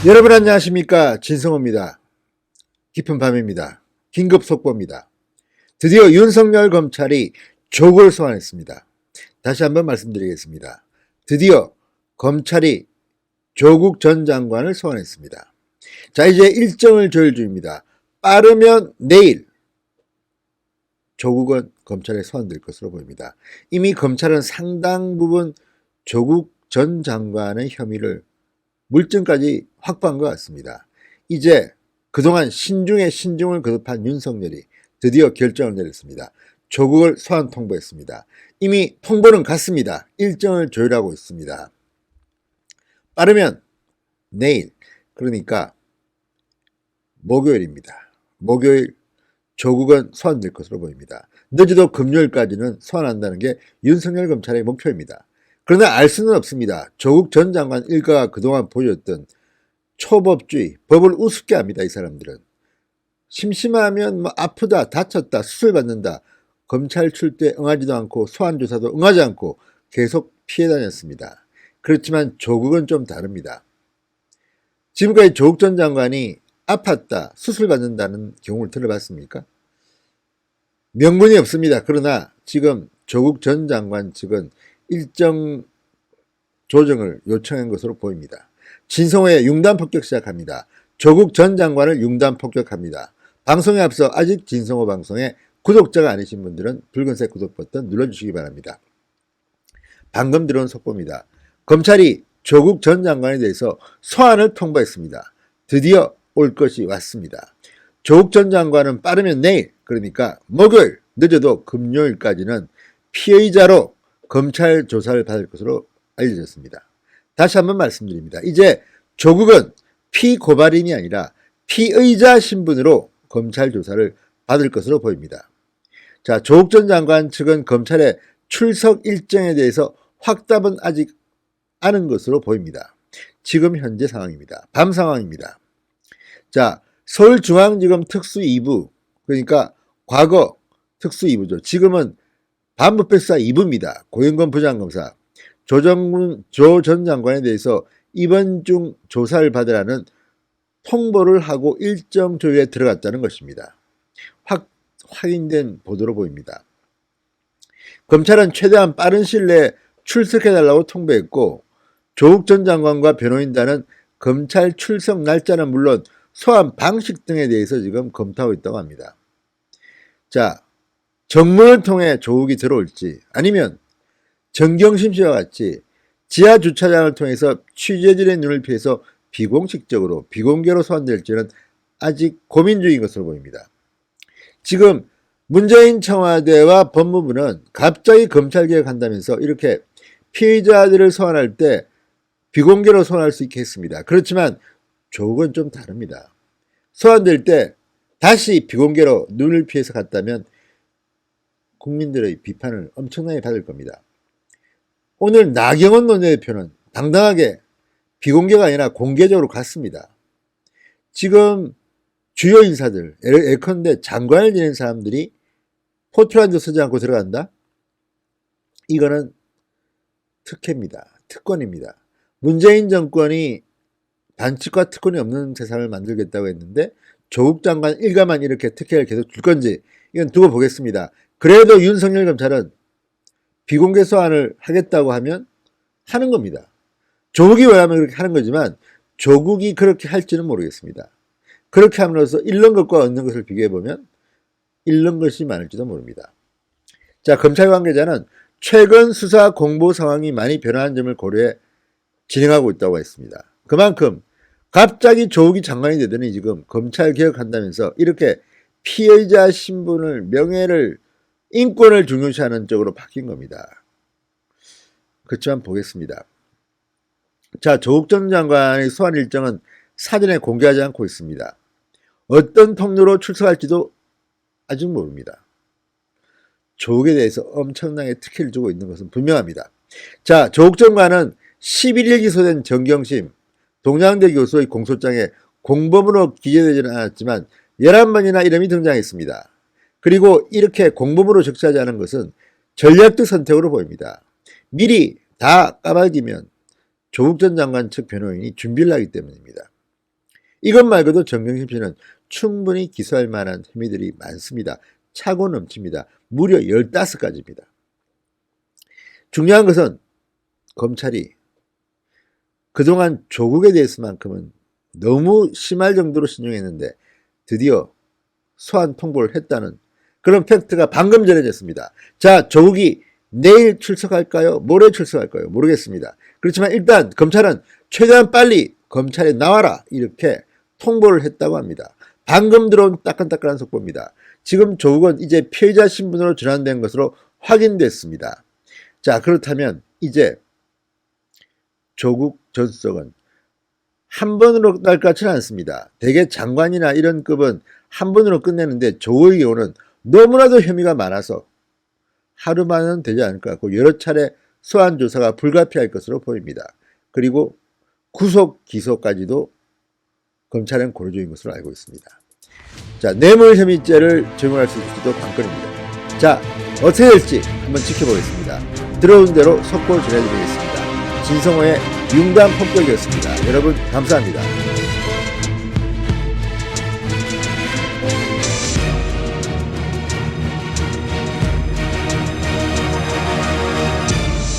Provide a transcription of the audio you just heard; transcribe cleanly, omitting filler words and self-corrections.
여러분 안녕하십니까, 진성호입니다. 깊은 밤입니다. 긴급 속보입니다. 드디어 윤석열 검찰이 조국을 소환했습니다. 다시 한번 말씀드리겠습니다. 드디어 검찰이 조국 전 장관을 소환했습니다. 자, 이제 일정을 조율 중입니다. 빠르면 내일 조국은 검찰에 소환될 것으로 보입니다. 이미 검찰은 상당 부분 조국 전 장관의 혐의를 물증까지 확보한 것 같습니다. 이제 그동안 신중에 신중을 거듭한 윤석열이 드디어 결정을 내렸습니다. 조국을 소환 통보했습니다. 이미 통보는 갔습니다. 일정을 조율하고 있습니다. 빠르면 내일, 그러니까 목요일입니다. 목요일 조국은 소환될 것으로 보입니다. 늦어도 금요일까지는 소환한다는 게 윤석열 검찰의 목표입니다. 그러나 알 수는 없습니다. 조국 전 장관 일가가 그동안 보여줬던 초법주의, 법을 우습게 합니다. 이 사람들은. 심심하면 아프다, 다쳤다, 수술 받는다. 검찰 출두에 응하지도 않고 소환조사도 응하지 않고 계속 피해 다녔습니다. 그렇지만 조국은 좀 다릅니다. 지금까지 조국 전 장관이 아팠다, 수술 받는다는 경우를 들어봤습니까? 명분이 없습니다. 그러나 지금 조국 전 장관 측은 일정 조정을 요청한 것으로 보입니다. 진성호의 융단 폭격 시작합니다. 조국 전 장관을 융단 폭격합니다. 방송에 앞서 아직 진성호 방송에 구독자가 아니신 분들은 붉은색 구독 버튼 눌러주시기 바랍니다. 방금 들어온 속보입니다. 검찰이 조국 전 장관에 대해서 소환을 통보했습니다. 드디어 올 것이 왔습니다. 조국 전 장관은 빠르면 내일, 그러니까 목요일, 늦어도 금요일까지는 피의자로 검찰 조사를 받을 것으로 알려졌습니다. 다시 한번 말씀드립니다. 이제 조국은 피고발인이 아니라 피의자 신분으로 검찰 조사를 받을 것으로 보입니다. 자, 조국 전 장관 측은 검찰의 출석 일정에 대해서 확답은 아직 않은 것으로 보입니다. 지금 현재 상황입니다. 밤 상황입니다. 자, 서울중앙지검 특수 2부, 그러니까 과거 특수 2부죠. 지금은 반부패수사 2부입니다. 고영건 부장검사, 조 전 장관에 대해서 이번 중 조사를 받으라는 통보를 하고 일정 조율에 들어갔다는 것입니다. 확인된 보도로 보입니다. 검찰은 최대한 빠른 시일 내에 출석해달라고 통보했고, 조국 전 장관과 변호인단은 검찰 출석 날짜는 물론 소환 방식 등에 대해서 지금 검토하고 있다고 합니다. 자, 정문을 통해 조국이 들어올지 아니면 정경심 씨와 같이 지하 주차장을 통해서 취재진의 눈을 피해서 비공식적으로 비공개로 소환될지는 아직 고민 중인 것으로 보입니다. 지금 문재인 청와대와 법무부는 갑자기 검찰개혁한다면서 이렇게 피의자들을 소환할 때 비공개로 소환할 수 있게 했습니다. 그렇지만 조국은 좀 다릅니다. 소환될 때 다시 비공개로 눈을 피해서 갔다면 국민들의 비판을 엄청나게 받을 겁니다. 오늘 나경원 원내대표는 당당하게 비공개가 아니라 공개적으로 갔습니다. 지금 주요 인사들, 예컨대 장관을 지낸 사람들이 포트란도 쓰지 않고 들어간다? 이거는 특혜입니다. 특권입니다. 문재인 정권이 반칙과 특권이 없는 세상을 만들겠다고 했는데 조국 장관 일가만 이렇게 특혜를 계속 줄 건지 이건 두고 보겠습니다. 그래도 윤석열 검찰은 비공개 소환을 하겠다고 하면 하는 겁니다. 조국이 원하면 그렇게 하는 거지만 조국이 그렇게 할지는 모르겠습니다. 그렇게 함으로써 잃는 것과 얻는 것을 비교해보면 잃는 것이 많을지도 모릅니다. 자, 검찰 관계자는 최근 수사 공보 상황이 많이 변화한 점을 고려해 진행하고 있다고 했습니다. 그만큼 갑자기 조국이 장관이 되더니 지금 검찰 개혁한다면서 이렇게 피해자 신분을, 명예를, 인권을 중요시하는 쪽으로 바뀐 겁니다. 그렇지만 보겠습니다. 자, 조국 전 장관의 소환 일정은 사전에 공개하지 않고 있습니다. 어떤 통로로 출석할지도 아직 모릅니다. 조국에 대해서 엄청나게 특혜를 주고 있는 것은 분명합니다. 자, 조국 장관은 11일 기소된 정경심 동양대 교수의 공소장에 공범으로 기재되지는 않았지만 11번이나 이름이 등장했습니다. 그리고 이렇게 공범으로 적시하지 않은 것은 전략적 선택으로 보입니다. 미리 다 까발기면 조국 전 장관 측 변호인이 준비를 하기 때문입니다. 이것 말고도 정경심 씨는 충분히 기소할 만한 혐의들이 많습니다. 차고 넘칩니다. 무려 15가지입니다. 중요한 것은 검찰이 그동안 조국에 대해서만큼은 너무 심할 정도로 신용했는데 드디어 소환 통보를 했다는 그런 팩트가 방금 전해졌습니다. 자, 조국이 내일 출석할까요? 모레 출석할까요? 모르겠습니다. 그렇지만 일단 검찰은 최대한 빨리 검찰에 나와라 이렇게 통보를 했다고 합니다. 방금 들어온 따끈따끈한 속보입니다. 지금 조국은 이제 피해자 신분으로 전환된 것으로 확인됐습니다. 자, 그렇다면 이제 조국 전 수석은 한 번으로 끝날 것 같지는 않습니다. 대개 장관이나 이런 급은 한 번으로 끝내는데 조국의 경우는 너무나도 혐의가 많아서 하루만은 되지 않을 것 같고 여러 차례 소환 조사가 불가피할 것으로 보입니다. 그리고 구속 기소까지도 검찰은 고려 중인 것으로 알고 있습니다. 자, 뇌물 혐의죄를 적용할 수 있을지도 관건입니다. 자, 어떻게 될지 한번 지켜보겠습니다. 들어온 대로 속보 전해드리겠습니다. 진성호의 융단 폭격이었습니다. 여러분 감사합니다.